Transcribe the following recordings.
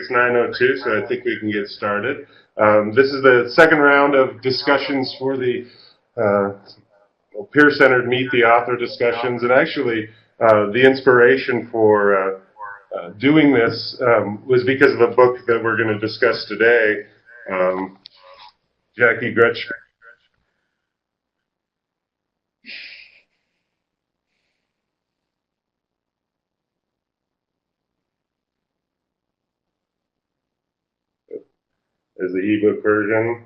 it's 9:02, so I think we can get started. This is the second round of discussions for the peer-centered Meet the Author discussions, and actually the inspiration for doing this was because of a book that we're going to discuss today. Jackie Grutsch. Is the ebook version.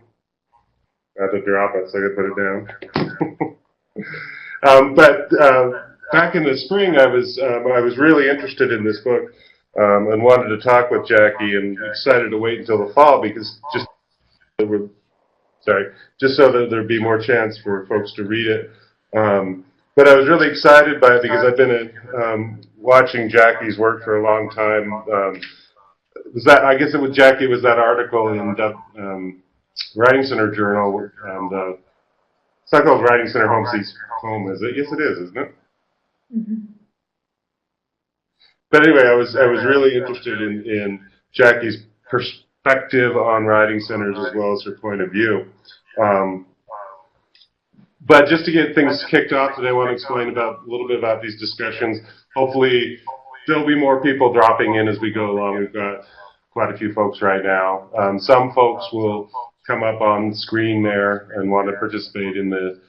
I have to drop it, so I got to put it down. Back in the spring, I was really interested in this book and wanted to talk with Jackie, and decided to wait until the fall because just so that there'd be more chance for folks to read it. But I was really excited by it because I've been watching Jackie's work for a long time. I guess it was Jackie was that article in the Writing Center Journal, and it's not called Writing Center Home Sees Home, is it? Yes, it is, isn't it? Mm-hmm. But anyway, I was really interested in Jackie's perspective on writing centers as well as her point of view. But just to get things kicked off today, I want to explain a little bit about these discussions. Hopefully, there'll be more people dropping in as we go along. We've got quite a few folks right now. Some folks will come up on screen there and want to participate in the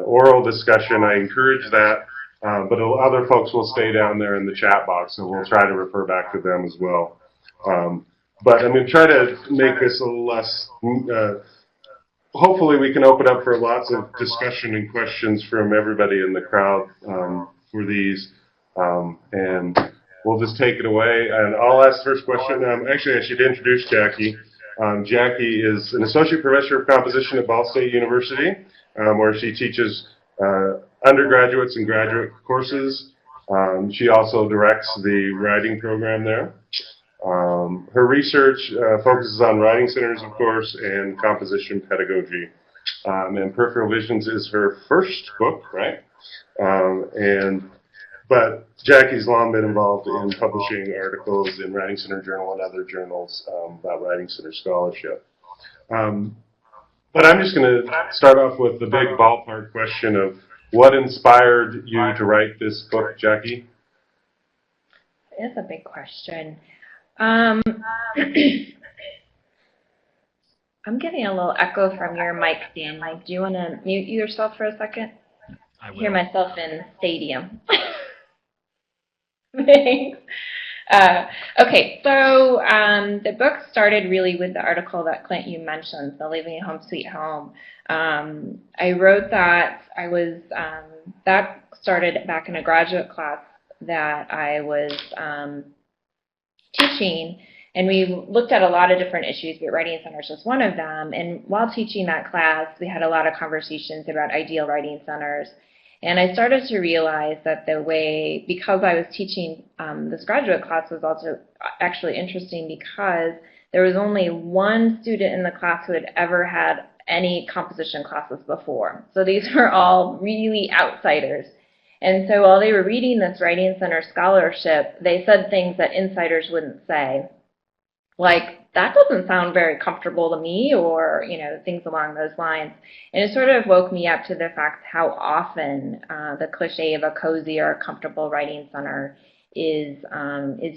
oral discussion. I encourage that, but other folks will stay down there in the chat box, and we'll try to refer back to them as well. But I'm going to try to make this a little less. Hopefully, we can open up for lots of discussion and questions from everybody in the crowd for these. And we'll just take it away. And I'll ask the first question. Actually, I should introduce Jackie. Jackie is an associate professor of composition at Ball State University, where she teaches undergraduates and graduate courses. She also directs the writing program there. Her research focuses on writing centers, of course, and composition pedagogy. And Peripheral Visions is her first book, right? But Jackie's long been involved in publishing articles in Writing Center Journal and other journals about Writing Center scholarship. But I'm just going to start off with the big ballpark question of what inspired you to write this book, Jackie? It is a big question. I'm getting a little echo from your mic, Daniel. Do you want to mute yourself for a second? I will. Hear myself in stadium. Thanks. Okay, so the book started really with the article that Clint you mentioned, the Leaving Home Sweet Home. I wrote that. That started back in a graduate class that I was teaching, and we looked at a lot of different issues, but writing centers was one of them. And while teaching that class, we had a lot of conversations about ideal writing centers. And I started to realize that because I was teaching this graduate class was also actually interesting because there was only one student in the class who had ever had any composition classes before. So these were all really outsiders. And so while they were reading this Writing Center scholarship, they said things that insiders wouldn't say, like, that doesn't sound very comfortable to me, or, things along those lines. And it sort of woke me up to the fact how often the cliche of a cozy or a comfortable writing center is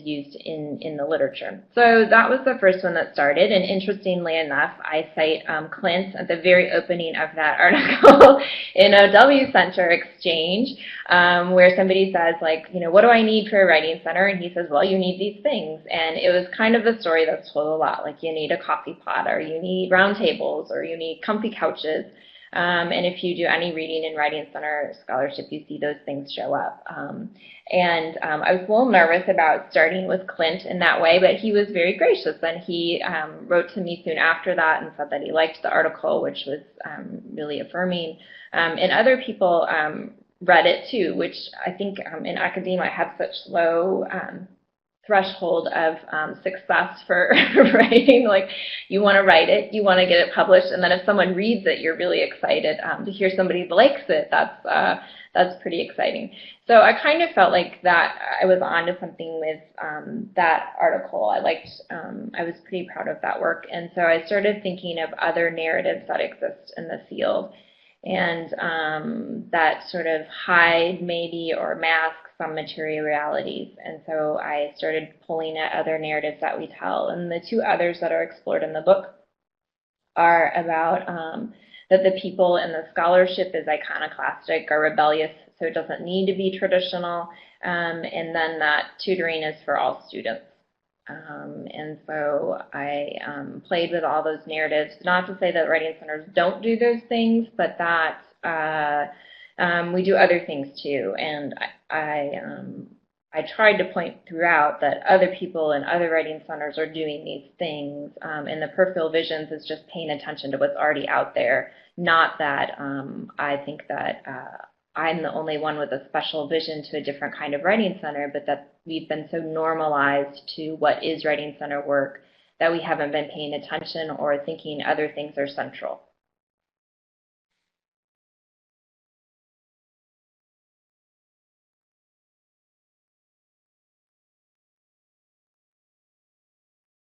used in the literature. So that was the first one that started, and interestingly enough, I cite Clint at the very opening of that article in a W Center exchange, where somebody says, like, what do I need for a writing center? And he says, well, you need these things. And it was kind of the story that's told a lot, like you need a coffee pot, or you need round tables, or you need comfy couches. And if you do any reading in Writing Center scholarship, you see those things show up. I was a little nervous about starting with Clint in that way, but he was very gracious, and he wrote to me soon after that and said that he liked the article, which was really affirming. And other people read it too, which I think in academia I have such low threshold of success for writing. Like, you want to write it, you want to get it published, and then if someone reads it, you're really excited to hear somebody likes it. that's pretty exciting. So I kind of felt like that I was onto something with that article. I was pretty proud of that work. And so I started thinking of other narratives that exist in the field and that sort of hide maybe or mask some material realities. And so I started pulling at other narratives that we tell. And the two others that are explored in the book are about that the people in the scholarship is iconoclastic or rebellious, so it doesn't need to be traditional, and then that tutoring is for all students. And so I played with all those narratives, not to say that writing centers don't do those things, but that we do other things too. And I tried to point throughout that other people in other writing centers are doing these things, and the peripheral visions is just paying attention to what's already out there, not that I think that I'm the only one with a special vision to a different kind of writing center, but that we've been so normalized to what is writing center work that we haven't been paying attention or thinking other things are central.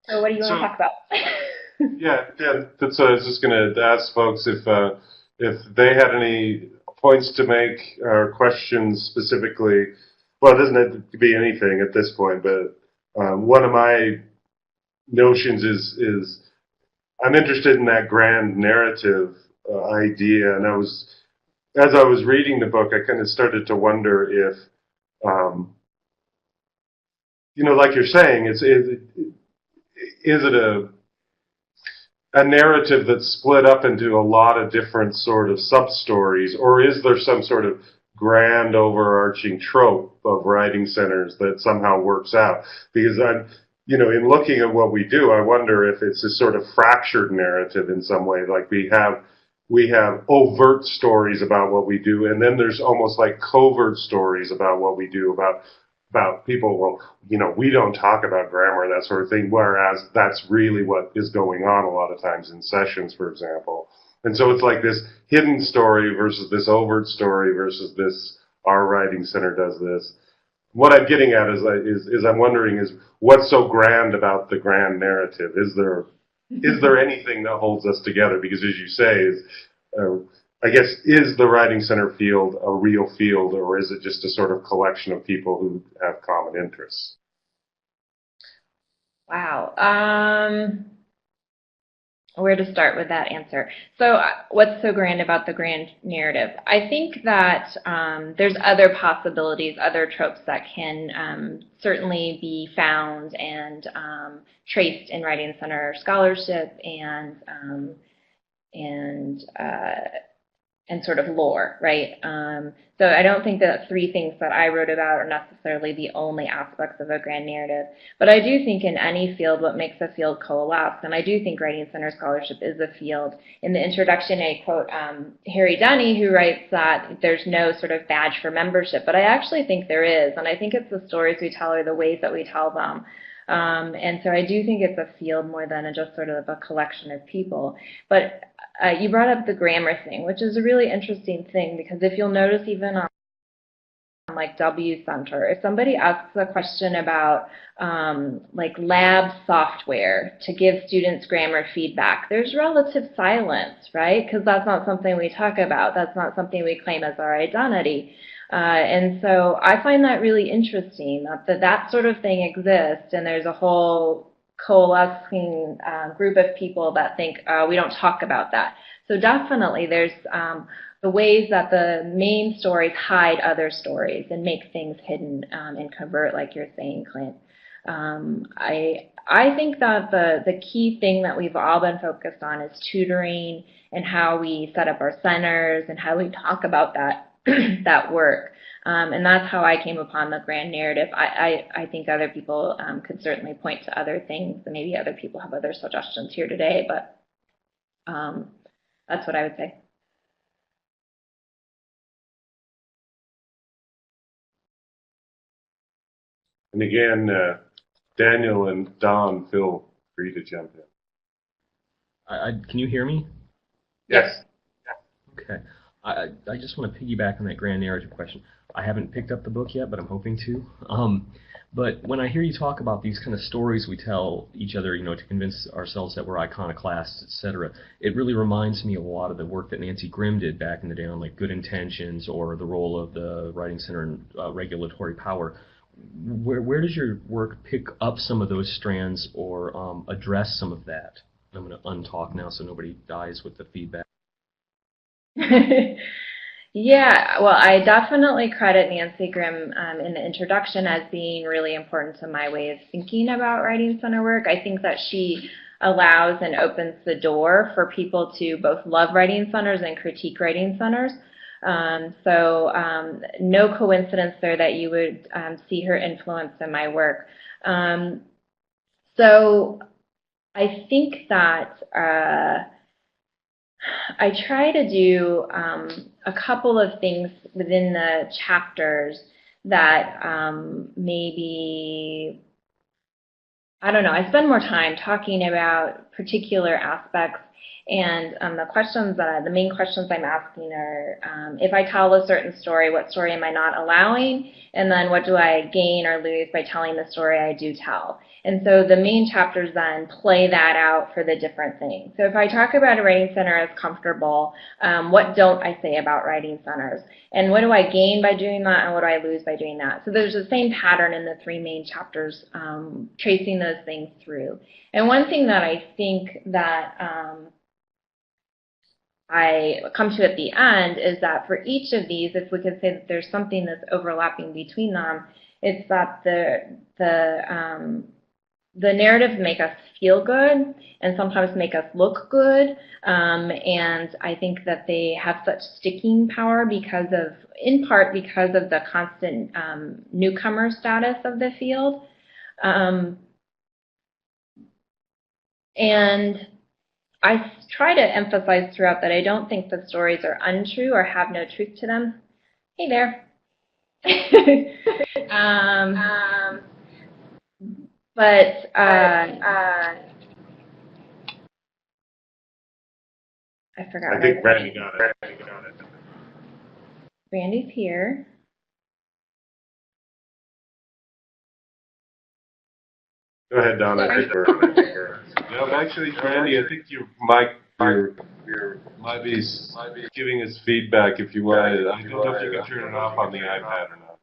So what do you want to talk about? That's what I was just going to ask folks if they had any points to make or questions specifically. Well, it doesn't have to be anything at this point, but one of my notions is I'm interested in that grand narrative idea, and as I was reading the book, I kind of started to wonder if, like you're saying, is it a narrative that's split up into a lot of different sort of sub-stories, or is there some sort of grand overarching trope of writing centers that somehow works out? Because in looking at what we do, I wonder if it's a sort of fractured narrative in some way. Like we have overt stories about what we do, and then there's almost like covert stories about what we do, about people, well, we don't talk about grammar, that sort of thing, whereas that's really what is going on a lot of times in sessions, for example. And so it's like this hidden story versus this overt story versus this, our writing center does this. What I'm getting at is I'm wondering is what's so grand about the grand narrative? Is there anything that holds us together? Because as you say, I guess, is the writing center field a real field, or is it just a sort of collection of people who have common interests? Wow. Where to start with that answer? So what's so grand about the grand narrative? I think that there's other possibilities, other tropes that can certainly be found and traced in writing center scholarship and sort of lore, right? So I don't think that three things that I wrote about are necessarily the only aspects of a grand narrative, but I do think in any field what makes a field coalesce, and I do think writing center scholarship is a field. In the introduction, I quote Harry Denny, who writes that there's no sort of badge for membership, but I actually think there is, and I think it's the stories we tell or the ways that we tell them. And so I do think it's a field more than just sort of a collection of people. But you brought up the grammar thing, which is a really interesting thing, because if you'll notice even on like W Center, if somebody asks a question about like lab software to give students grammar feedback, there's relative silence, right? Because that's not something we talk about. That's not something we claim as our identity. And so I find that really interesting, that sort of thing exists, and there's a whole coalescing group of people that think we don't talk about that. So definitely there's the ways that the main stories hide other stories and make things hidden and covert, like you're saying, Clint. I think that the key thing that we've all been focused on is tutoring and how we set up our centers and how we talk about that that work. And that's how I came upon the grand narrative. I think other people could certainly point to other things, and maybe other people have other suggestions here today, but that's what I would say. And again, Daniel and Don, feel free to jump in. Can you hear me? Yes. Okay. I just want to piggyback on that grand narrative question. I haven't picked up the book yet, but I'm hoping to. But when I hear you talk about these kind of stories we tell each other, to convince ourselves that we're iconoclasts, etc., it really reminds me of a lot of the work that Nancy Grimm did back in the day on like good intentions or the role of the Writing Center and regulatory power. Where does your work pick up some of those strands or address some of that? I'm going to untalk now so nobody dies with the feedback. Yeah, well, I definitely credit Nancy Grimm in the introduction as being really important to my way of thinking about writing center work. I think that she allows and opens the door for people to both love writing centers and critique writing centers. No coincidence there that you would see her influence in my work. So I think that I try to do a couple of things within the chapters that maybe, I don't know, I spend more time talking about particular aspects, and the main questions I'm asking are, if I tell a certain story, what story am I not allowing? And then what do I gain or lose by telling the story I do tell? And so the main chapters then play that out for the different things. So if I talk about a writing center as comfortable, what don't I say about writing centers? And what do I gain by doing that, and what do I lose by doing that? So there's the same pattern in the three main chapters, tracing those things through. And one thing that I think that I come to at the end is that for each of these, if we could say that there's something that's overlapping between them, it's that the narratives make us feel good and sometimes make us look good, and I think that they have such sticking power in part because of the constant newcomer status of the field. And I try to emphasize throughout that I don't think the stories are untrue or have no truth to them. Hey there. But I forgot. I think Randy got it. Randy's here. Go ahead, Donna. I think we're. No, actually, Randy, I think your mic might be giving us feedback if you want. I don't know if you can turn it off on the iPad or not.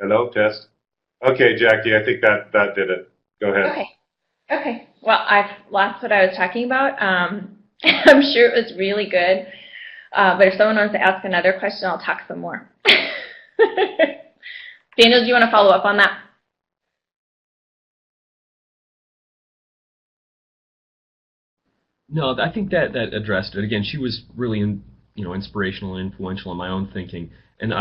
Hello, test. Okay, Jackie, I think that did it. Go ahead. Okay. Well, I've lost what I was talking about. I'm sure it was really good. But if someone wants to ask another question, I'll talk some more. Daniel, do you want to follow up on that? No, I think that addressed it. Again, she was really inspirational and influential in my own thinking. And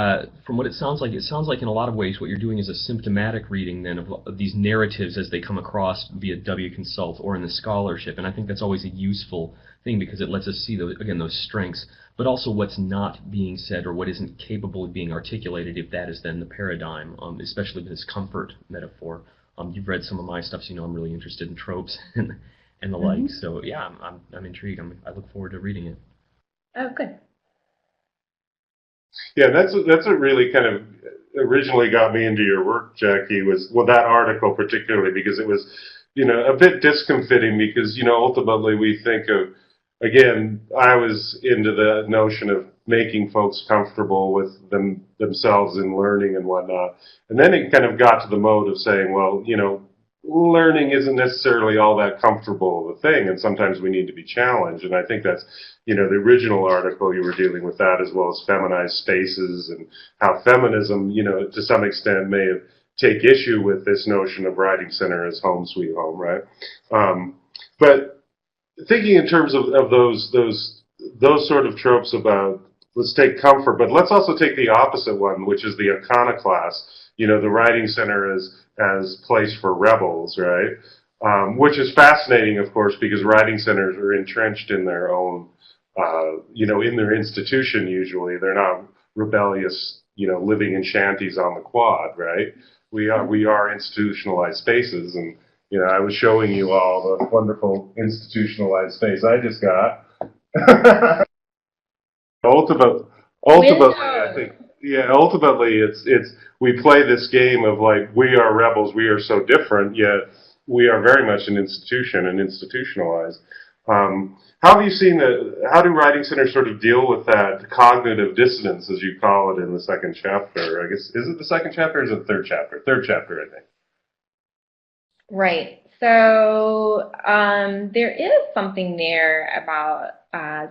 from what it sounds like in a lot of ways what you're doing is a symptomatic reading then of these narratives as they come across via W-Consult or in the scholarship. And I think that's always a useful thing because it lets us see those strengths, but also what's not being said or what isn't capable of being articulated if that is then the paradigm, especially with this comfort metaphor. You've read some of my stuff, so I'm really interested in tropes and the like. So yeah, I'm intrigued. I look forward to reading it. Oh, good. Yeah, that's what really kind of originally got me into your work, Jackie, was that article particularly because it was, a bit discomfiting because, ultimately we think of, again, I was into the notion of making folks comfortable with themselves in learning and whatnot. And then it kind of got to the mode of saying, well, learning isn't necessarily all that comfortable of a thing, and sometimes we need to be challenged. And I think that's, the original article you were dealing with that as well as feminized spaces and how feminism, to some extent may have take issue with this notion of writing center as home sweet home, right? But thinking in terms of those sort of tropes about let's take comfort, but let's also take the opposite one, which is the iconoclast. The writing center as place for rebels, right? Which is fascinating, of course, because writing centers are entrenched in their own, in their institution. Usually, they're not rebellious, living in shanties on the quad, right? we are institutionalized spaces, and I was showing you all the wonderful institutionalized space I just got. Ultimately, I think, ultimately, it's we play this game of like, we are rebels, we are so different, yet we are very much an institution and institutionalized. How have you seen how do writing centers sort of deal with that cognitive dissonance, as you call it in the second chapter? I guess, is it the second chapter or is it the third chapter? Third chapter, I think. Right. So there is something there about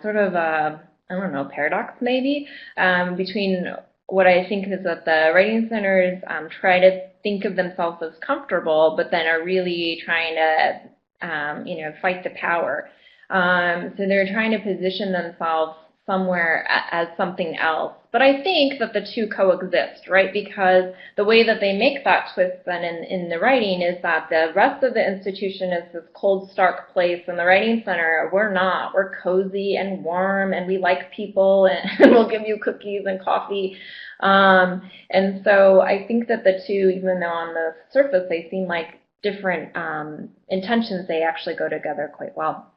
sort of a, I don't know, paradox maybe, between what I think is that the writing centers try to think of themselves as comfortable, but then are really trying to, fight the power. So they're trying to position themselves somewhere as something else. But I think that the two coexist, right? Because the way that they make that twist then in the writing is that the rest of the institution is this cold, stark place, and the writing center, we're not. We're cozy and warm, and we like people, and we'll give you cookies and coffee. And so I think that the two, even though on the surface they seem like different intentions, they actually go together quite well.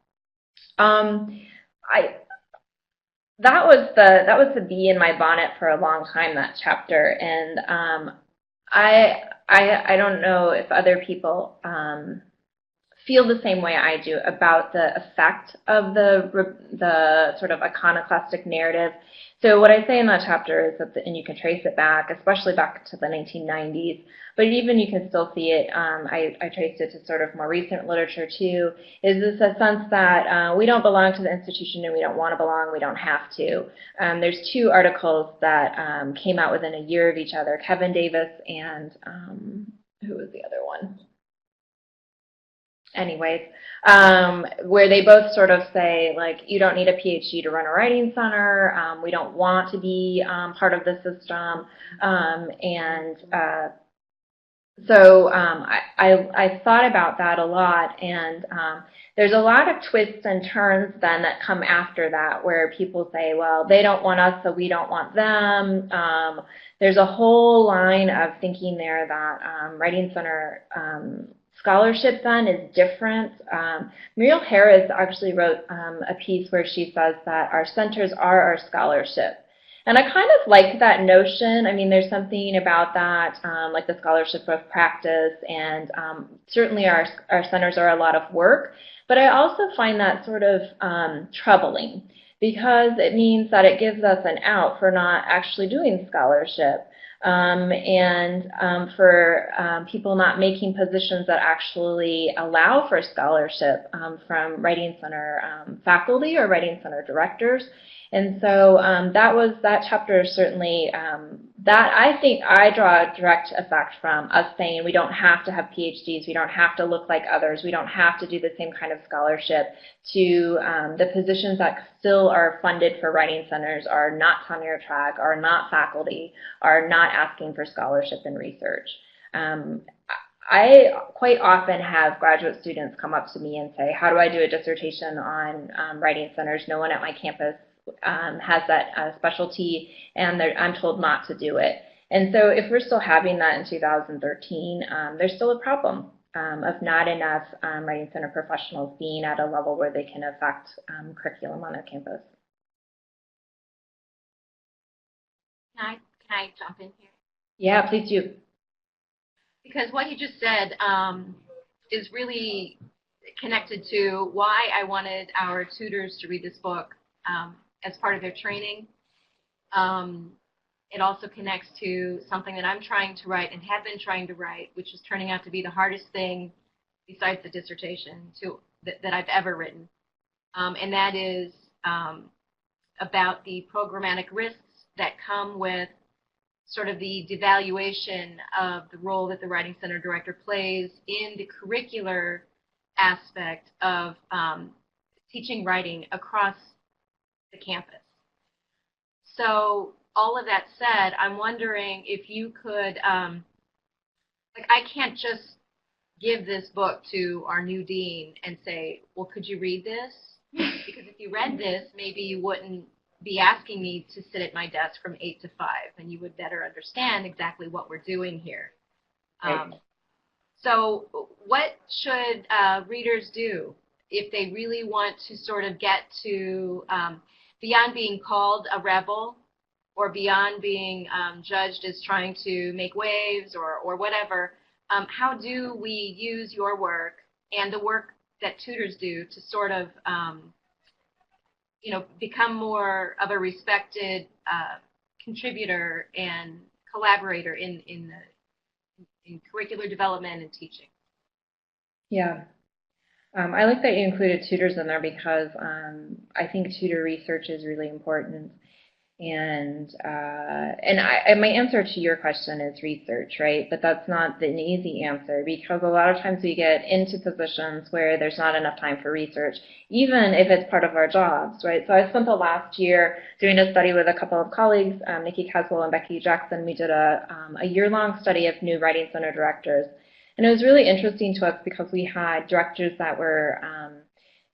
That was the bee in my bonnet for a long time, that chapter, and I don't know if other people feel the same way I do about the effect of the sort of iconoclastic narrative. So what I say in that chapter is that, and you can trace it back, especially back to the 1990s, but even you can still see it, I traced it to sort of more recent literature too, is this a sense that we don't belong to the institution and we don't want to belong, we don't have to. There's two articles that came out within a year of each other, Kevin Davis and who was the other one? Anyways, where they both sort of say, like, you don't need a PhD to run a writing center, we don't want to be part of the system, so I thought about that a lot, and there's a lot of twists and turns then that come after that, where people say, well, they don't want us, so we don't want them. There's a whole line of thinking there that writing center scholarship then is different. Muriel Harris actually wrote a piece where she says that our centers are our scholarship. And I kind of like that notion. I mean, there's something about that, like the scholarship of practice, and certainly our centers are a lot of work. But I also find that sort of troubling, because it means that it gives us an out for not actually doing scholarship. And for people not making positions that actually allow for scholarship from writing center faculty or writing center directors. And so that chapter certainly, that I think I draw a direct effect from us saying we don't have to have PhDs, we don't have to look like others, we don't have to do the same kind of scholarship, to the positions that still are funded for writing centers are not tenure track, are not faculty, are not asking for scholarship and research. I quite often have graduate students come up to me and say, how do I do a dissertation on writing centers? No one at my campus has that specialty, and I'm told not to do it. And so if we're still having that in 2013, there's still a problem of not enough writing center professionals being at a level where they can affect curriculum on their campus. Can I jump in here? Yeah, please do. Because what you just said is really connected to why I wanted our tutors to read this book as part of their training. It also connects to something that I'm trying to write and have been trying to write, which is turning out to be the hardest thing besides the dissertation that I've ever written. And that is about the programmatic risks that come with sort of the devaluation of the role that the Writing Center director plays in the curricular aspect of teaching writing across the campus. So all of that said, I'm wondering if you could, like, I can't just give this book to our new dean and say, well, could you read this? Because if you read this, maybe you wouldn't be asking me to sit at my desk from 8 to 5, and you would better understand exactly what we're doing here. Right. So what should readers do if they really want to sort of get to beyond being called a rebel or beyond being judged as trying to make waves or whatever? How do we use your work and the work that tutors do to sort of become more of a respected contributor and collaborator in curricular development and teaching? Yeah. I like that you included tutors in there because I think tutor research is really important. And my answer to your question is research, right? But that's not an easy answer because a lot of times we get into positions where there's not enough time for research, even if it's part of our jobs, right? So I spent the last year doing a study with a couple of colleagues, Nikki Caswell and Becky Jackson. We did a year-long study of new Writing Center directors. And it was really interesting to us because we had directors that were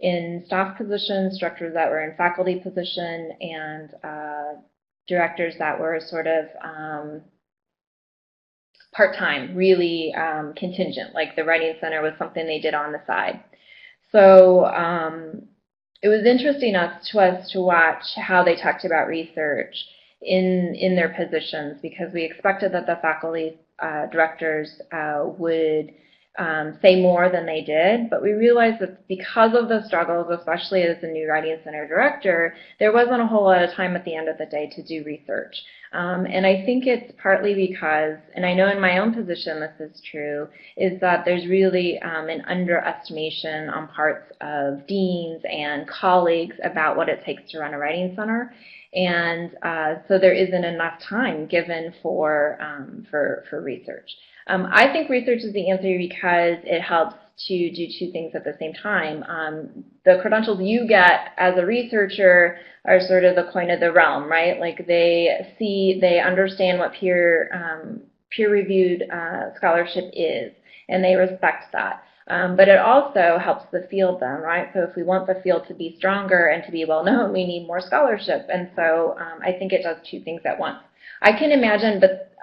in staff positions, directors that were in faculty position, and directors that were sort of part-time, really contingent, like the Writing Center was something they did on the side. So it was interesting to us to watch how they talked about research in their positions because we expected that the faculty directors would say more than they did, but we realized that because of the struggles, especially as a new Writing Center director, there wasn't a whole lot of time at the end of the day to do research. And I think it's partly because, and I know in my own position this is true, is that there's really an underestimation on parts of deans and colleagues about what it takes to run a Writing Center. And so there isn't enough time given for research. I think research is the answer because it helps to do two things at the same time. The credentials you get as a researcher are sort of the coin of the realm, right? Like they understand what peer-reviewed scholarship is, and they respect that. But it also helps the field then, right? So if we want the field to be stronger and to be well known, we need more scholarship. And so I think it does two things at once. I can imagine, but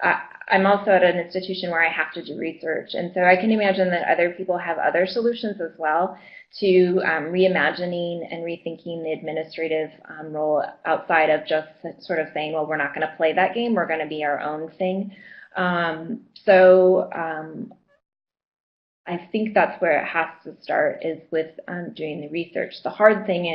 I'm also at an institution where I have to do research. And so I can imagine that other people have other solutions as well to reimagining and rethinking the administrative role outside of just sort of saying, well, we're not going to play that game. We're going to be our own thing. I think that's where it has to start is with doing the research. The hard thing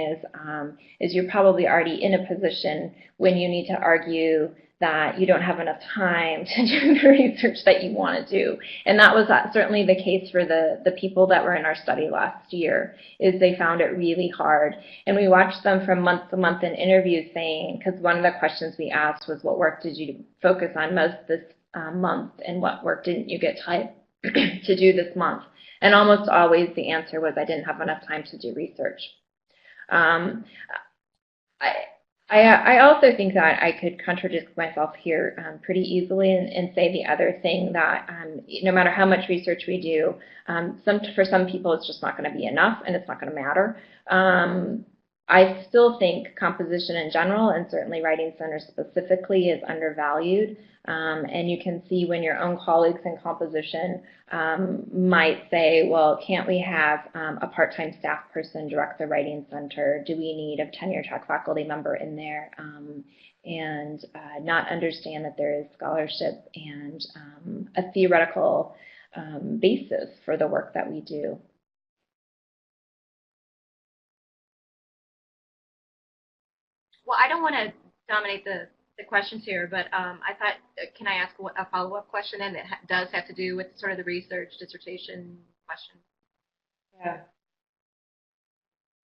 is you're probably already in a position when you need to argue that you don't have enough time to do the research that you want to do. And that was certainly the case for the people that were in our study last year, is they found it really hard. And we watched them from month to month in interviews saying, because one of the questions we asked was, what work did you focus on most this month, and what work didn't you get time to do this month? And almost always the answer was, I didn't have enough time to do research. I also think that I could contradict myself here pretty easily and say the other thing that no matter how much research we do, for some people it's just not going to be enough and it's not going to matter. I still think composition in general, and certainly Writing Center specifically, is undervalued. And you can see when your own colleagues in composition might say, well, can't we have a part-time staff person direct the Writing Center? Do we need a tenure-track faculty member in there? And not understand that there is scholarship and a theoretical basis for the work that we do. Well, I don't want to dominate the questions here, but I thought, can I ask a follow-up question then that does have to do with sort of the research dissertation question?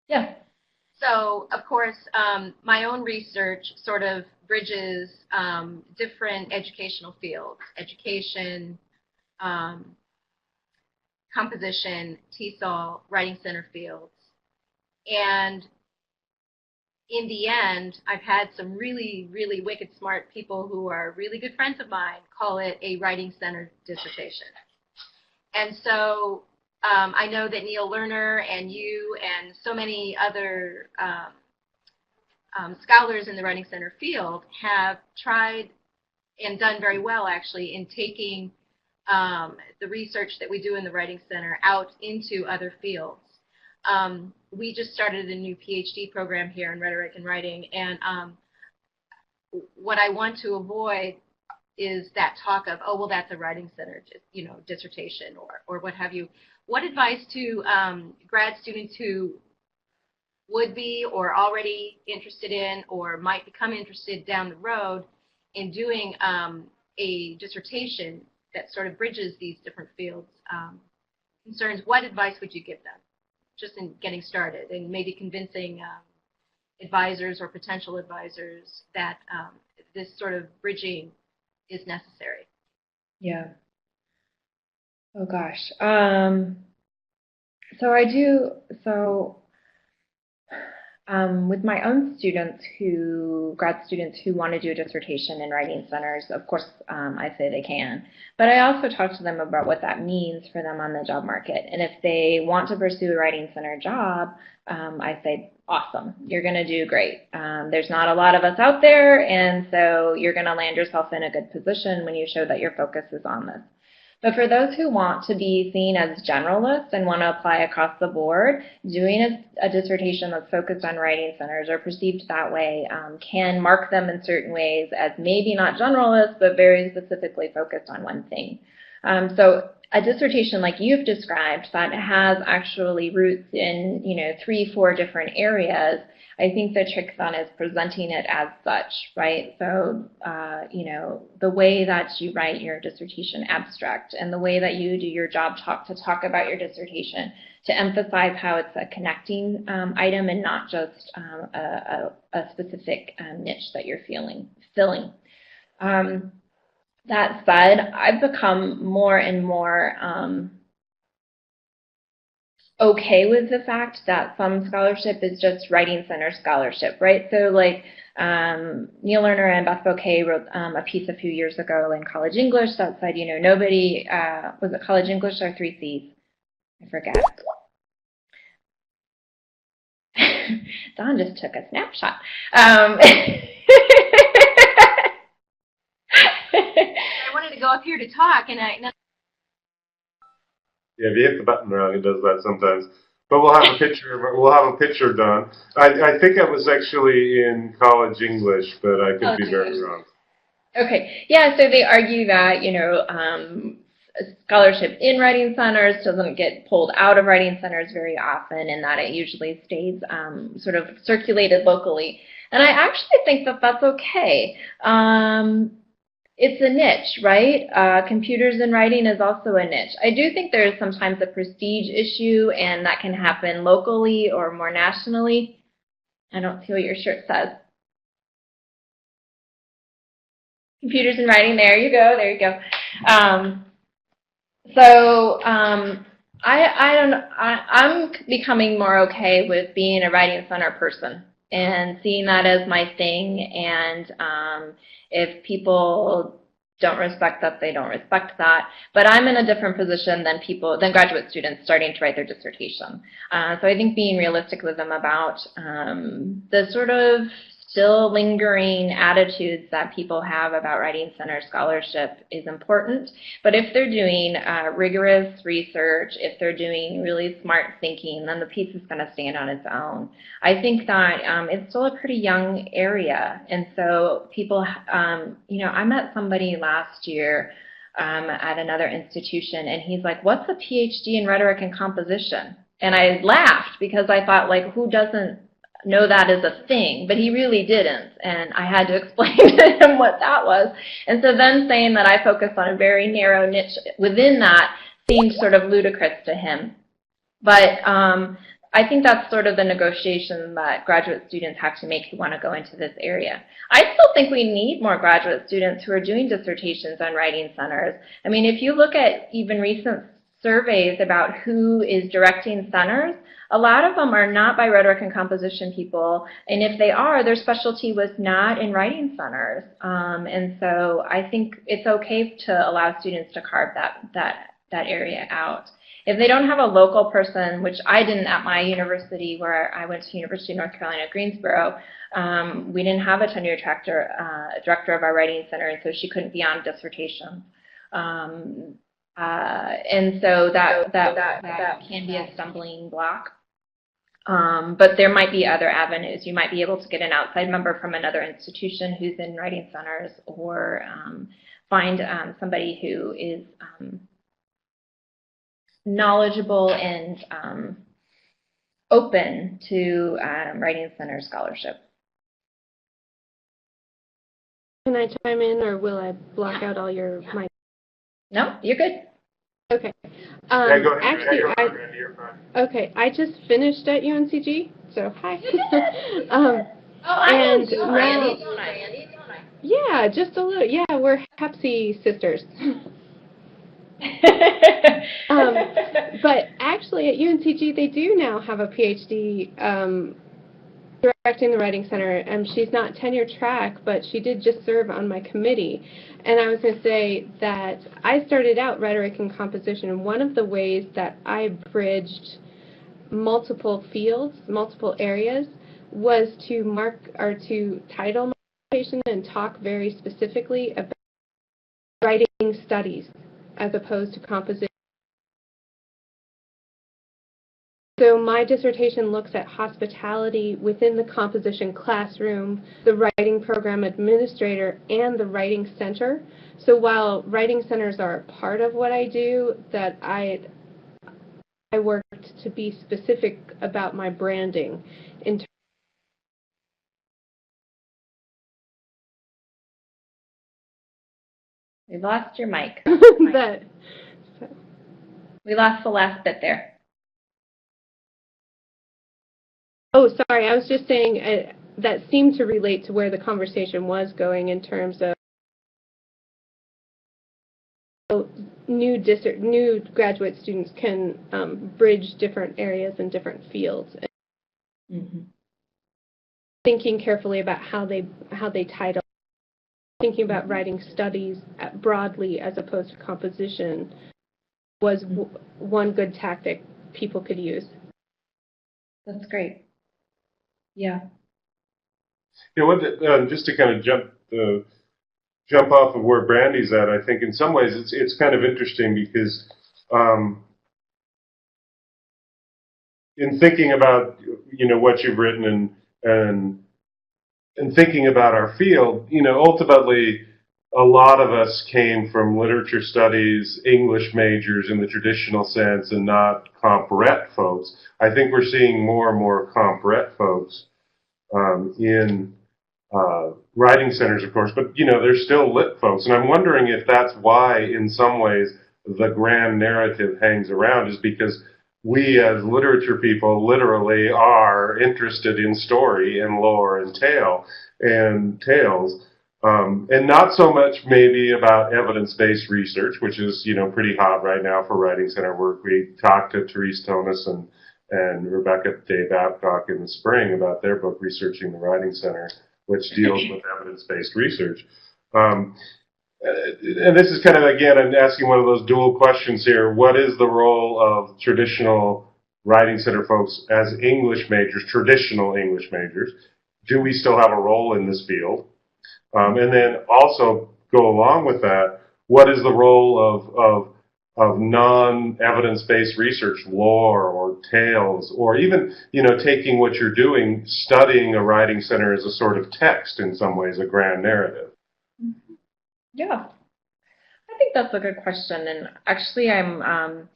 Yeah. So, of course, my own research sort of bridges different educational fields, education, composition, TESOL, Writing Center fields. And in the end, I've had some really, really wicked smart people who are really good friends of mine call it a Writing Center dissertation. And so I know that Neil Lerner and you and so many other scholars in the Writing Center field have tried and done very well, actually, in taking the research that we do in the Writing Center out into other fields. We just started a new PhD program here in rhetoric and writing, and what I want to avoid is that talk of, oh, well, that's a Writing Center, dissertation or what have you. What advice to grad students who would be or already interested in or might become interested down the road in doing a dissertation that sort of bridges these different fields concerns, what advice would you give them just in getting started and maybe convincing advisors or potential advisors that this sort of bridging is necessary? Yeah. Oh gosh. With my own grad students who want to do a dissertation in writing centers, of course, I say they can. But I also talk to them about what that means for them on the job market. And if they want to pursue a writing center job, I say, awesome, you're going to do great. There's not a lot of us out there, and so you're going to land yourself in a good position when you show that your focus is on this. But for those who want to be seen as generalists and want to apply across the board, doing a dissertation that's focused on writing centers or perceived that way can mark them in certain ways as maybe not generalists, but very specifically focused on one thing. So a dissertation like you've described that has actually roots in 3-4 different areas, I think the trick then is presenting it as such, right? So, the way that you write your dissertation abstract and the way that you do your job talk to talk about your dissertation to emphasize how it's a connecting item and not just a specific niche that you're filling. That said, I've become more and more okay with the fact that some scholarship is just writing center scholarship, right? So like Neil Lerner and Beth Bouquet wrote a piece a few years ago in College English that said, nobody, was it College English or 3 C's? I forget. Don just took a snapshot. I wanted to go up here to talk, and Yeah, if you hit the button wrong, it does that sometimes. But we'll have a picture. We'll have a picture done. I think I was actually in college English, but I could be very wrong. Okay. Yeah. So they argue that scholarship in writing centers doesn't get pulled out of writing centers very often, and that it usually stays sort of circulated locally. And I actually think that that's okay. It's a niche, right? Computers and writing is also a niche. I do think there is sometimes a prestige issue, and that can happen locally or more nationally. I don't see what your shirt says. Computers and writing, there you go, there you go. I'm becoming more okay with being a writing center person and seeing that as my thing, and if people don't respect that, they don't respect that. But I'm in a different position than graduate students starting to write their dissertation. So I think being realistic with them about the sort of still lingering attitudes that people have about writing center scholarship is important. But if they're doing rigorous research, if they're doing really smart thinking, then the piece is going to stand on its own. I think that it's still a pretty young area. And so people, I met somebody last year at another institution, and he's like, what's a PhD in rhetoric and composition? And I laughed because I thought, like, who doesn't know that is a thing? But he really didn't, and I had to explain to him what that was. And so then saying that I focus on a very narrow niche within that seemed sort of ludicrous to him. But I think that's sort of the negotiation that graduate students have to make who want to go into this area. I still think we need more graduate students who are doing dissertations on writing centers. I mean, if you look at even recent surveys about who is directing centers, a lot of them are not by rhetoric and composition people, and if they are, their specialty was not in writing centers. And so I think it's okay to allow students to carve that area out. If they don't have a local person, which I didn't at my university, where I went to University of North Carolina, Greensboro, we didn't have a tenure director of our writing center, and so she couldn't be on dissertation. And so that can be a stumbling block. But there might be other avenues. You might be able to get an outside member from another institution who's in writing centers, or find somebody who is knowledgeable and open to writing center scholarship. Can I chime in, or will I block out all your mic? No, you're good. Okay. Yeah, go ahead. Actually, Randy, you're fine. okay, I just finished at UNCG, so hi. And now, yeah, just a little. Yeah, we're Hepsi sisters. But actually, at UNCG, they do now have a PhD directing the Writing Center. She's not tenure track, but she did just serve on my committee. And I was going to say that I started out rhetoric and composition, and one of the ways that I bridged multiple fields, multiple areas, was to mark or to title my presentation and talk very specifically about writing studies as opposed to composition. So my dissertation looks at hospitality within the composition classroom, the writing program administrator, and the writing center. So while writing centers are a part of what I do, that I worked to be specific about my branding in terms. We lost your mic. that. So. We lost the last bit there. Oh, sorry. I was just saying that seemed to relate to where the conversation was going in terms of new graduate students can bridge different areas and different fields. Mm-hmm. Thinking carefully about how they title, thinking about writing studies broadly as opposed to composition was one good tactic people could use. That's great. Yeah. Yeah, just to kind of jump off of where Brandy's at, I think in some ways it's kind of interesting because in thinking about what you've written and thinking about our field, ultimately a lot of us came from literature studies, English majors in the traditional sense, and not comp-rhet folks. I think we're seeing more and more comp-rhet folks in writing centers, of course, but there's still lit folks, and I'm wondering if that's why, in some ways, the grand narrative hangs around, is because we as literature people literally are interested in story and lore and tales, and not so much maybe about evidence-based research, which is pretty hot right now for writing center work. We talked to Therese Tonis and Rebecca Day Babcock in the spring about their book, Researching the Writing Center, which deals with evidence-based research. And this is kind of, again, I'm asking one of those dual questions here. What is the role of traditional writing center folks as English majors, traditional English majors? Do we still have a role in this field? And then also go along with that, what is the role of non-evidence-based research, lore or tales, or even, taking what you're doing, studying a writing center as a sort of text in some ways, a grand narrative? Yeah, I think that's a good question. And actually, I'm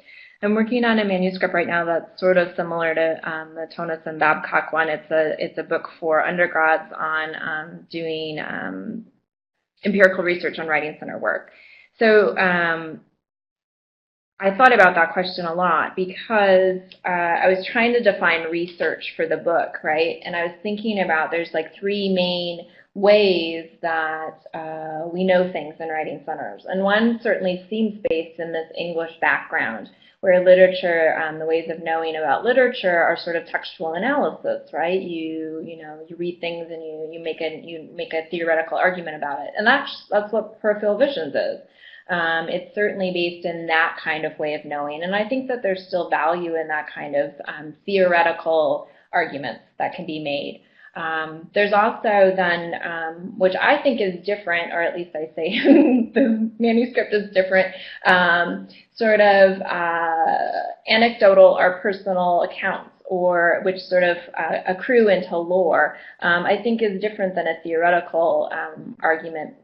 working on a manuscript right now that's sort of similar to the Tonis and Babcock one. It's a book for undergrads on doing empirical research on writing center work. So I thought about that question a lot because I was trying to define research for the book, right? And I was thinking about there's like three main ways that we know things in writing centers. And one certainly seems based in this English background, where literature, the ways of knowing about literature are sort of textual analysis, right? You read things and you make a theoretical argument about it. And that's what peripheral visions is. It's certainly based in that kind of way of knowing. And I think that there's still value in that kind of theoretical arguments that can be made. There's also then, which I think is different, or at least I say the manuscript is different, sort of anecdotal or personal accounts, or which sort of accrue into lore, I think is different than a theoretical argument.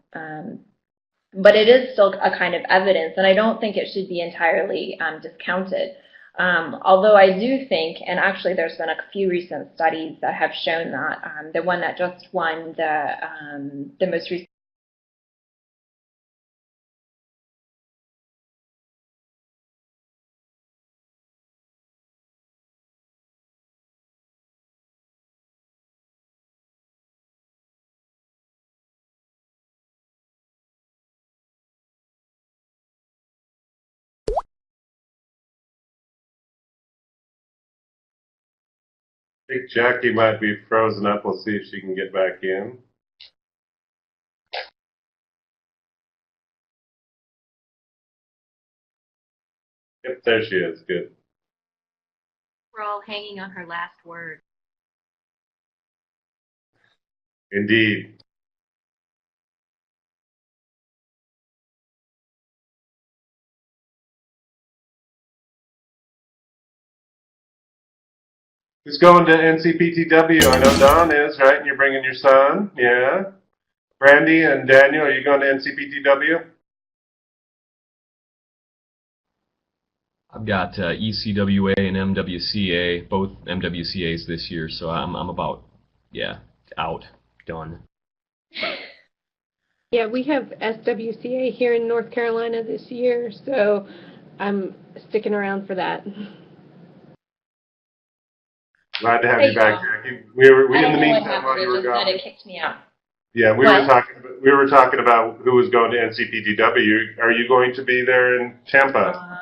But it is still a kind of evidence, and I don't think it should be entirely discounted. Although I do think, and actually there's been a few recent studies that have shown that, the one that just won the most recent I think Jackie might be frozen up. We'll see if she can get back in. Yep, there she is. Good. We're all hanging on her last word. Indeed. Who's going to NCPTW? I know Don is, right? And you're bringing your son. Yeah. Brandy and Daniel, are you going to NCPTW? I've got ECWA and MWCA, both MWCAs this year, so I'm about, out, done. Yeah, we have SWCA here in North Carolina this year, so I'm sticking around for that. Glad to have you back, Jackie. We in the meantime while you were gone. It kicked me out. Yeah, we were talking about who was going to NCPTW. Are you going to be there in Tampa?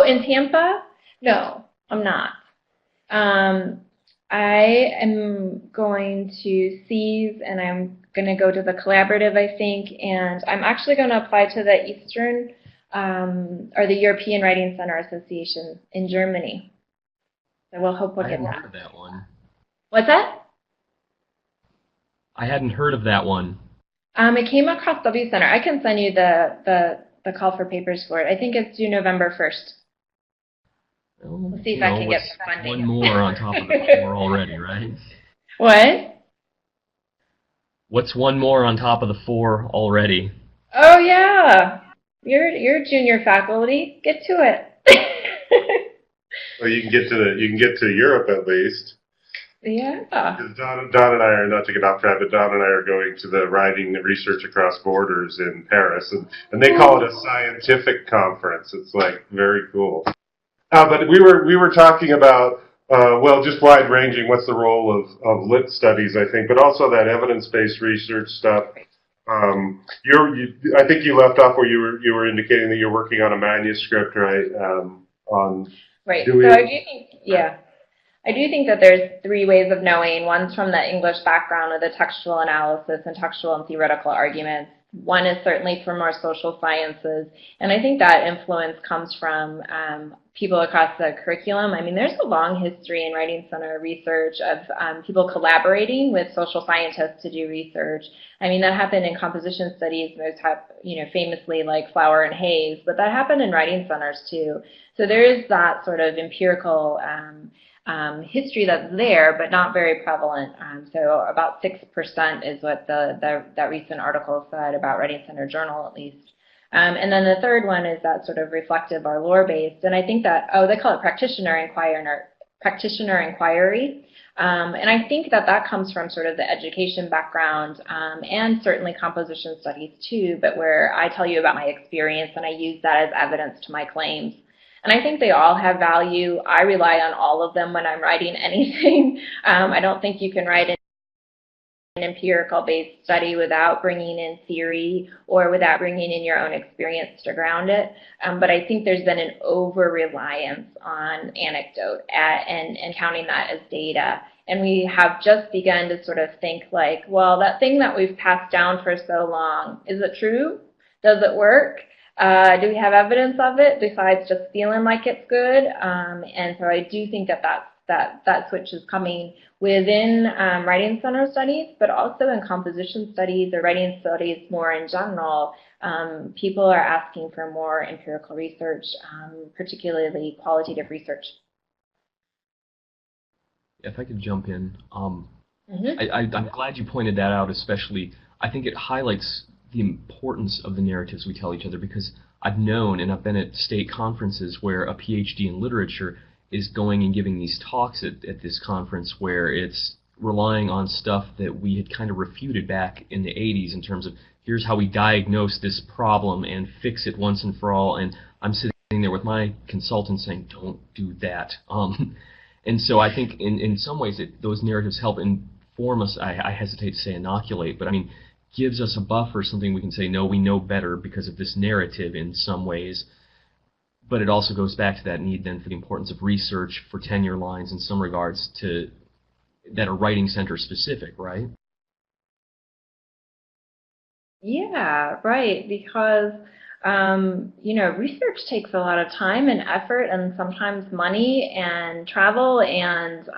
In Tampa? No, I'm not. I am going to SEAS, and I'm going to go to the Collaborative, I think, and I'm actually going to apply to the Eastern, or the European Writing Center Association in Germany. So we'll hope we'll get that. I hadn't heard of that one. What's that? I hadn't heard of that one. It came across W Center. I can send you the call for papers for it. I think it's due November 1st. We'll see if I can get some funding. One more on top of the 4 already, right? What? What's one more on top of the 4 already? Oh yeah, you're junior faculty. Get to it. Well, you can get to Europe at least. Yeah. Because Don and I are, not to get off track, but Don and I are going to the Writing Research Across Borders in Paris, and they call it a scientific conference. It's like very cool. But we were talking about just wide ranging. What's the role of lit studies? I think, but also that evidence-based research stuff. I think you left off where you were indicating that you're working on a manuscript, right? Right. So I do think that there's 3 ways of knowing. One's from the English background with the textual analysis and textual and theoretical arguments. One is certainly for more social sciences, and I think that influence comes from people across the curriculum. I mean, there's a long history in Writing Center research of people collaborating with social scientists to do research. I mean, that happened in composition studies, famously like Flower and Hayes, but that happened in writing centers too. So there is that sort of empirical history that's there, but not very prevalent. So about 6% is what that recent article said about Writing Center Journal, at least. And then the third one is that sort of reflective or lore-based, and I think that they call it practitioner inquiry. And I think that comes from sort of the education background and certainly composition studies too, but where I tell you about my experience and I use that as evidence to my claims. And I think they all have value. I rely on all of them when I'm writing anything. I don't think you can write an empirical-based study without bringing in theory or without bringing in your own experience to ground it. But I think there's been an over-reliance on anecdote and counting that as data. And we have just begun to sort of think like, well, that thing that we've passed down for so long, is it true? Does it work? Do we have evidence of it besides just feeling like it's good? And so I do think that switch is coming within writing center studies, but also in composition studies or writing studies more in general. People are asking for more empirical research, particularly qualitative research. If I could jump in, I'm glad you pointed that out, especially. I think it highlights the importance of the narratives we tell each other, because I've known and I've been at state conferences where a PhD in literature is going and giving these talks at this conference where it's relying on stuff that we had kind of refuted back in the 80s in terms of here's how we diagnose this problem and fix it once and for all, and I'm sitting there with my consultant saying, don't do that. And so I think in some ways those narratives help inform us. I hesitate to say inoculate, but I mean gives us a buffer, something we can say, no, we know better because of this narrative in some ways. But it also goes back to that need then for the importance of research for tenure lines in some regards that are writing center specific, right? Yeah, right, because research takes a lot of time and effort and sometimes money and travel and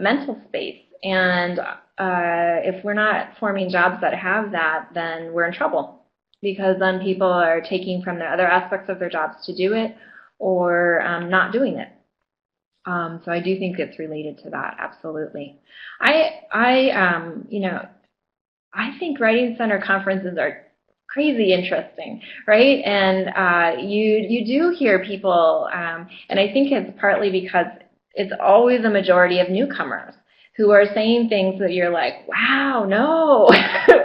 mental space. And if we're not forming jobs that have that, then we're in trouble, because then people are taking from the other aspects of their jobs to do it, or not doing it. So I do think it's related to that, absolutely. I think writing center conferences are crazy interesting, right? And you do hear people, and I think it's partly because it's always a majority of newcomers who are saying things that you're like, wow, no,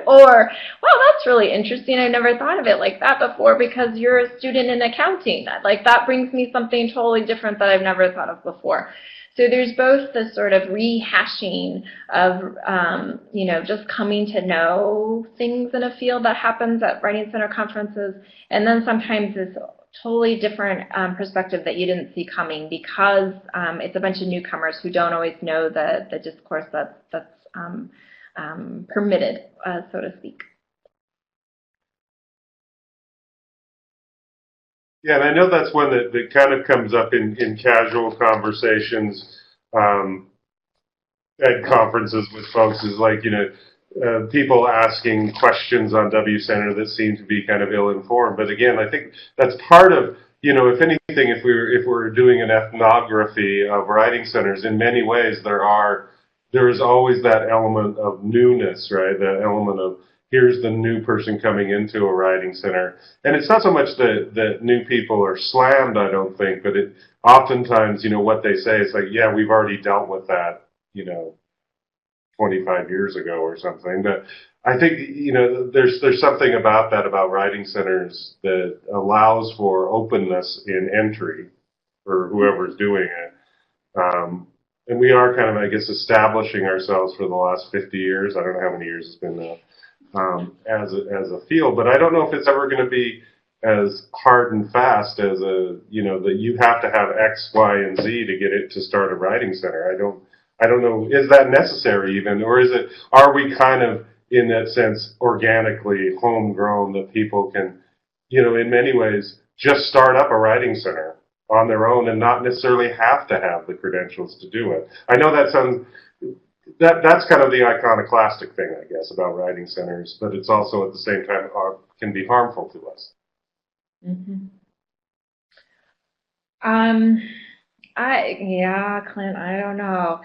or, wow, that's really interesting. I never thought of it like that before because you're a student in accounting. Like, that brings me something totally different that I've never thought of before. So there's both this sort of rehashing of, just coming to know things in a field that happens at Writing Center conferences, and then sometimes this totally different perspective that you didn't see coming because it's a bunch of newcomers who don't always know the discourse that's permitted, so to speak. Yeah, and I know that's one that kind of comes up in casual conversations at conferences with folks is like, people asking questions on W Center that seem to be kind of ill-informed. But again, I think that's part of, if anything, if we're doing an ethnography of writing centers, in many ways there is always that element of newness, right? That element of here's the new person coming into a writing center. And it's not so much that new people are slammed, I don't think, but it oftentimes, what they say is like, yeah, we've already dealt with that, 25 years ago or something. But I think, there's something about that, about writing centers that allows for openness in entry for whoever's doing it. And we are kind of, I guess, establishing ourselves for the last 50 years. I don't know how many years it's been as a field, but I don't know if it's ever going to be as hard and fast as that you have to have X, Y, and Z to get it to start a writing center. I don't know, is that necessary even, or are we kind of, in that sense, organically homegrown that people can, in many ways, just start up a writing center on their own and not necessarily have to have the credentials to do it? I know that sounds, that's kind of the iconoclastic thing, I guess, about writing centers, but it's also at the same time can be harmful to us. Mm-hmm. Clint, I don't know.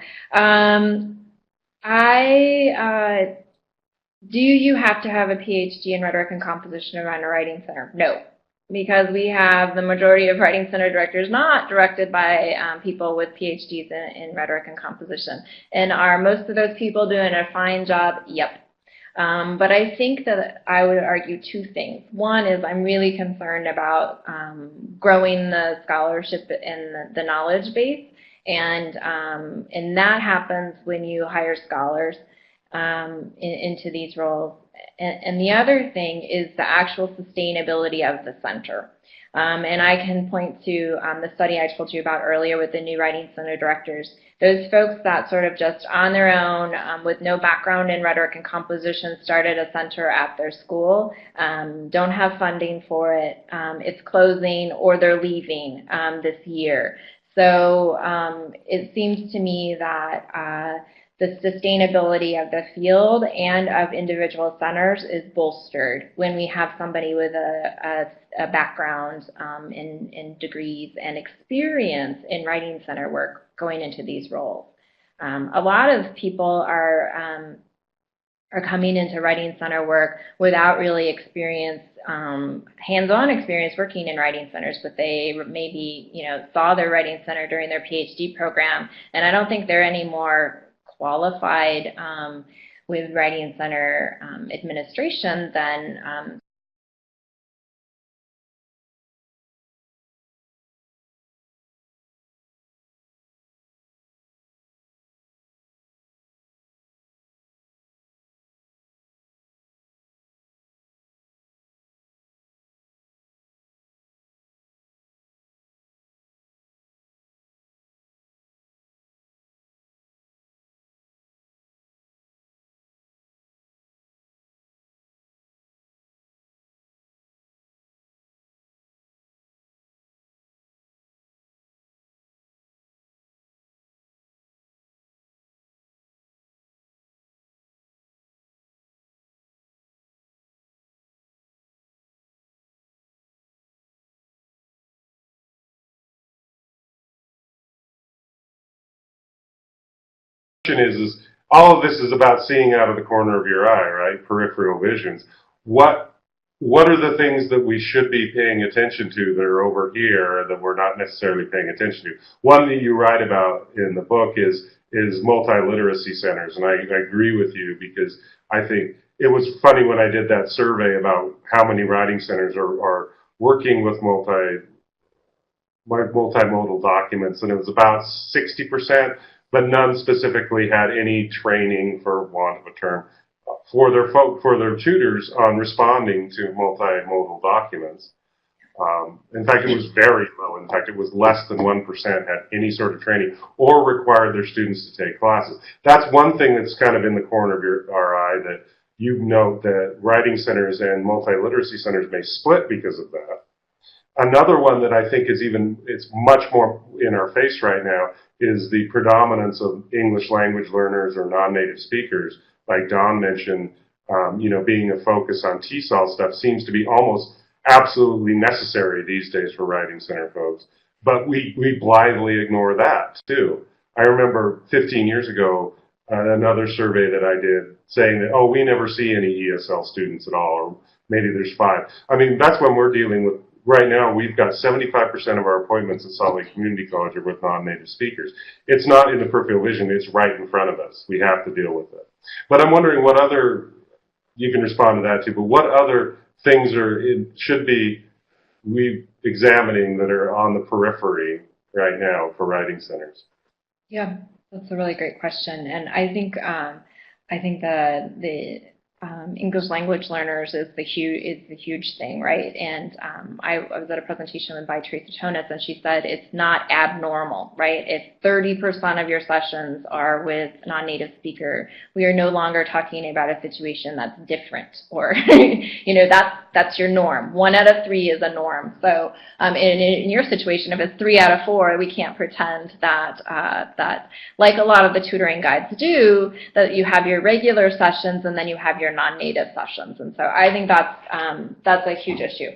Do you have to have a PhD in rhetoric and composition to run a writing center? No, because we have the majority of writing center directors not directed by people with PhDs in rhetoric and composition. And are most of those people doing a fine job? Yep. But I think that I would argue two things. One is I'm really concerned about growing the scholarship and the knowledge base, and that happens when you hire scholars into these roles. And the other thing is the actual sustainability of the center. And I can point to the study I told you about earlier with the new writing center directors. Those folks that sort of just on their own, with no background in rhetoric and composition, started a center at their school, don't have funding for it, it's closing, or they're leaving this year. So it seems to me that the sustainability of the field and of individual centers is bolstered when we have somebody with a background in degrees and experience in writing center work going into these roles. A lot of people are coming into writing center work without really experience, hands-on experience working in writing centers, but they maybe, saw their writing center during their PhD program, and I don't think they're any more qualified with writing center administration than Is all of this is about seeing out of the corner of your eye, right? Peripheral visions. What are the things that we should be paying attention to that are over here that we're not necessarily paying attention to? One that you write about in the book is multi-literacy centers, and I agree with you, because I think it was funny when I did that survey about how many writing centers are working with multimodal documents, and it was about 60%, but none specifically had any training, for want of a term, for their tutors on responding to multimodal documents. In fact, it was very low. In fact, it was less than 1% had any sort of training or required their students to take classes. That's one thing that's kind of in the corner of our eye, that you note that writing centers and multi-literacy centers may split because of that. Another one that I think it's much more in our face right now is the predominance of English language learners or non-native speakers. Like Don mentioned, being a focus on TESOL stuff seems to be almost absolutely necessary these days for writing center folks. But we blithely ignore that too. I remember 15 years ago, another survey that I did saying that, we never see any ESL students at all, or maybe there's 5. I mean, that's when we're dealing with. Right now, we've got 75% of our appointments at Salt Lake Community College are with non-native speakers. It's not in the peripheral vision, it's right in front of us. We have to deal with it. But I'm wondering what other, you can respond to that too, but what other things should be we examining that are on the periphery right now for writing centers? Yeah, that's a really great question, and I think the English language learners is the huge thing, right? And I was at a presentation by Tracy Tonis, and she said it's not abnormal, right? If 30% of your sessions are with non-native speaker, we are no longer talking about a situation that's different, or that's your norm. 1 out of 3 is a norm. So in your situation, if it's 3 out of 4, we can't pretend that like a lot of the tutoring guides do, that you have your regular sessions and then you have your non-native sessions. And so I think that's a huge issue.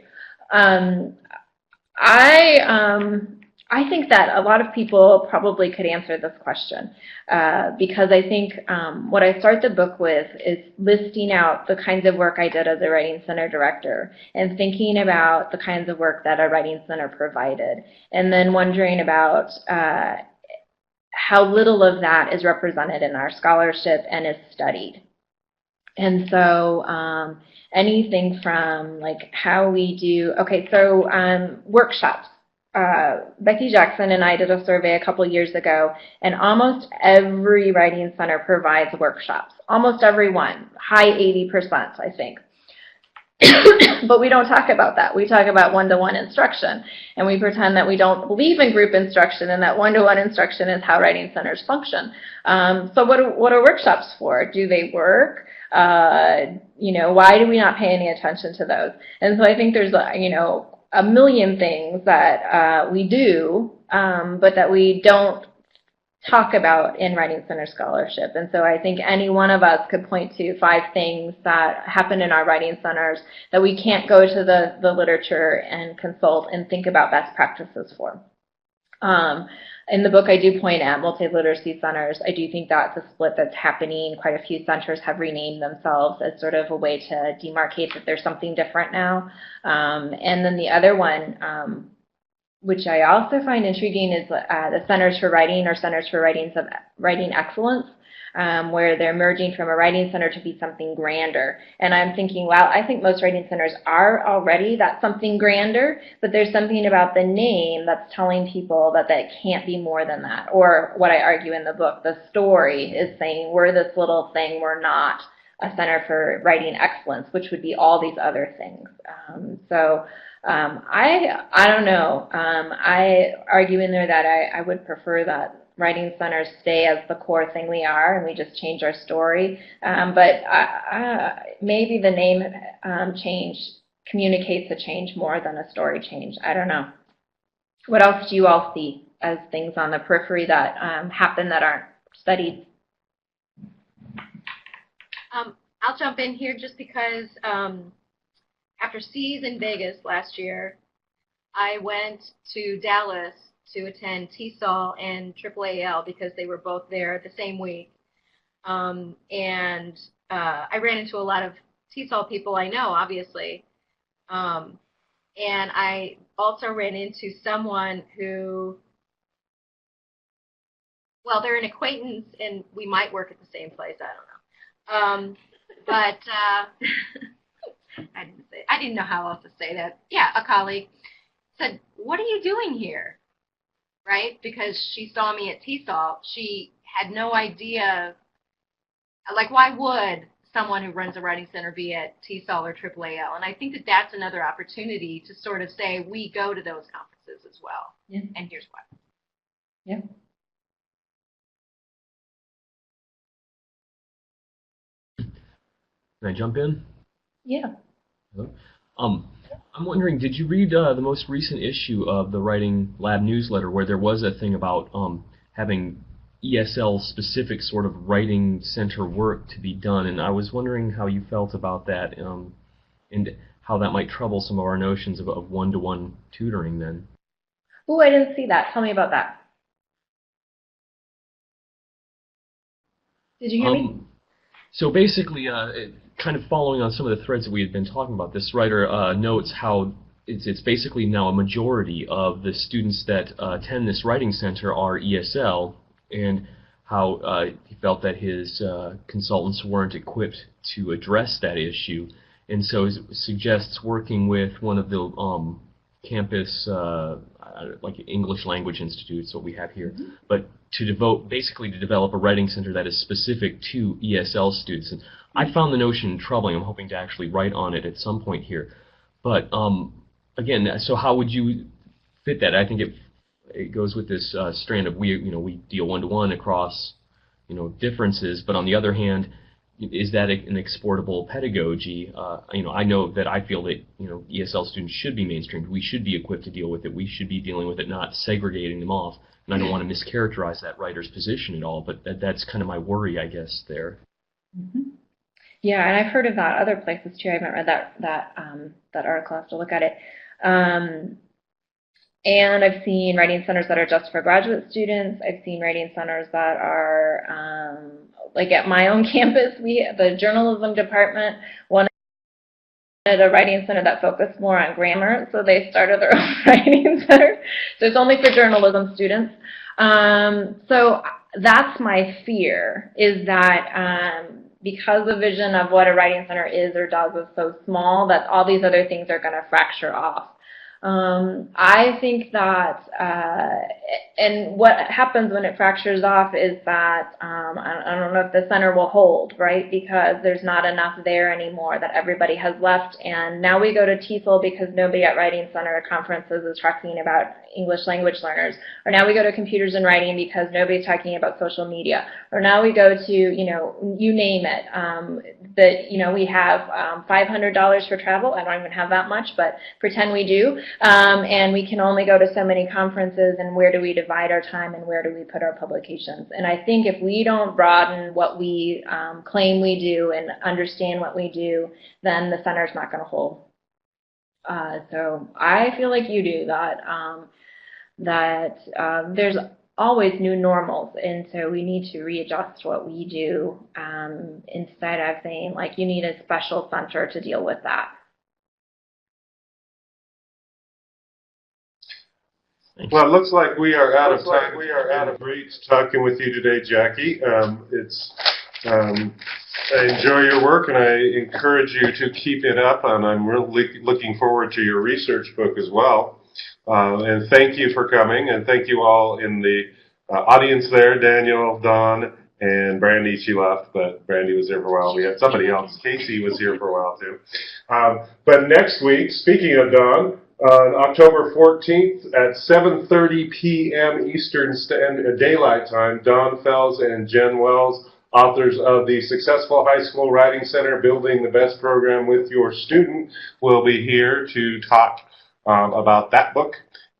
I think that a lot of people probably could answer this question because I think what I start the book with is listing out the kinds of work I did as a Writing Center director and thinking about the kinds of work that a Writing Center provided, and then wondering about how little of that is represented in our scholarship and is studied. And so anything from like how we do, workshops. Becky Jackson and I did a survey a couple years ago, and almost every writing center provides workshops. Almost every one, high 80%, I think. But we don't talk about that. We talk about one-to-one instruction, and we pretend that we don't believe in group instruction and that one-to-one instruction is how writing centers function. So what are workshops for? Do they work? Why do we not pay any attention to those? And so I think there's, a million things that we do, but that we don't talk about in Writing Center scholarship. And so I think any one of us could point to 5 things that happen in our writing centers that we can't go to the literature and consult and think about best practices for. In the book, I do point at multi-literacy centers. I do think that's a split that's happening. Quite a few centers have renamed themselves as sort of a way to demarcate that there's something different now. And then the other one, which I also find intriguing, is the Centers for Writing, or Centers for Writing Excellence, where they're merging from a writing center to be something grander. And I'm thinking, wow, I think most writing centers are already that something grander, but there's something about the name that's telling people that that can't be more than that. Or what I argue in the book, the story is saying we're this little thing, we're not a center for writing excellence, which would be all these other things. I don't know. I argue in there that I would prefer that writing centers stay as the core thing we are, and we just change our story. But maybe the name change communicates a change more than a story change. I don't know. What else do you all see as things on the periphery that happen that aren't studied? I'll jump in here just because after C's in Vegas last year, I went to Dallas to attend TESOL and AAAL because they were both there the same week. I ran into a lot of TESOL people I know, obviously. And I also ran into someone who, well, they're an acquaintance and we might work at the same place, I don't know. I didn't know how else to say that. Yeah, a colleague said, "What are you doing here?" Right? Because she saw me at TESOL. She had no idea, like, why would someone who runs a writing center be at TESOL or AAAL? And I think that that's another opportunity to sort of say, we go to those conferences as well. Yeah. And here's why. Yeah. Can I jump in? Yeah. I'm wondering, did you read the most recent issue of the Writing Lab newsletter where there was a thing about having ESL-specific sort of writing center work to be done? And I was wondering how you felt about that and how that might trouble some of our notions of one-to-one tutoring then. Oh, I didn't see that. Tell me about that. Did you hear me? So basically, kind of following on some of the threads that we had been talking about, this writer notes how it's basically now a majority of the students that attend this writing center are ESL, and how he felt that his consultants weren't equipped to address that issue, and so he suggests working with one of the campus, like English language institutes, what we have here, but to develop a writing center that is specific to ESL students. And I found the notion troubling. I'm hoping to actually write on it at some point here. But again, so how would you fit that? I think it goes with this strand of we deal one-to-one across differences, but on the other hand, is that an exportable pedagogy? I know that I feel that ESL students should be mainstreamed. We should be equipped to deal with it. We should be dealing with it, not segregating them off. And I don't want to mischaracterize that writer's position at all, but that's kind of my worry, I guess, there. Mm-hmm. Yeah, and I've heard of that other places too. I haven't read that article. I have to look at it. And I've seen writing centers that are just for graduate students. I've seen writing centers that are, like at my own campus, the journalism department wanted a writing center that focused more on grammar, so they started their own writing center. So it's only for journalism students. So that's my fear, is that because the vision of what a writing center is or does is so small, that all these other things are going to fracture off. I think that, and what happens when it fractures off is that, I don't know if the center will hold, right, because there's not enough there anymore, that everybody has left, and now we go to TESOL because nobody at Writing Center conferences is talking about English language learners, or now we go to Computers and Writing because nobody's talking about social media, or now we go to, you name it, that, we have $500 for travel. I don't even have that much, but pretend we do. and we can only go to so many conferences, and where do we divide our time and where do we put our publications? And I think if we don't broaden what we claim we do and understand what we do, then the center's not going to hold. So I feel like you do that there's always new normals, and so we need to readjust what we do instead of saying, like, you need a special center to deal with that. Well, it looks like we are out of time. We are out of great talking with you today, Jackie. I enjoy your work, and I encourage you to keep it up, and I'm really looking forward to your research book as well. And thank you for coming, and thank you all in the audience there, Daniel, Dawn, and Brandy. She left, but Brandy was there for a while. We had somebody else. Casey was here for a while, too. But next week, speaking of Dawn, on October 14th at 7:30 p.m. Eastern Daylight Time, Dawn Fells and Jen Wells, authors of the Successful High School Writing Center, Building the Best Program with Your Student, will be here to talk about that book,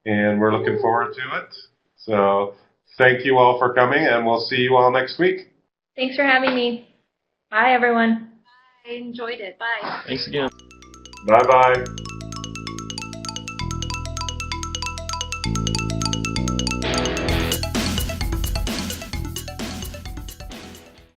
and we're looking forward to it. So thank you all for coming, and we'll see you all next week. Thanks for having me. Bye, everyone. I enjoyed it. Bye. Thanks again. Bye-bye.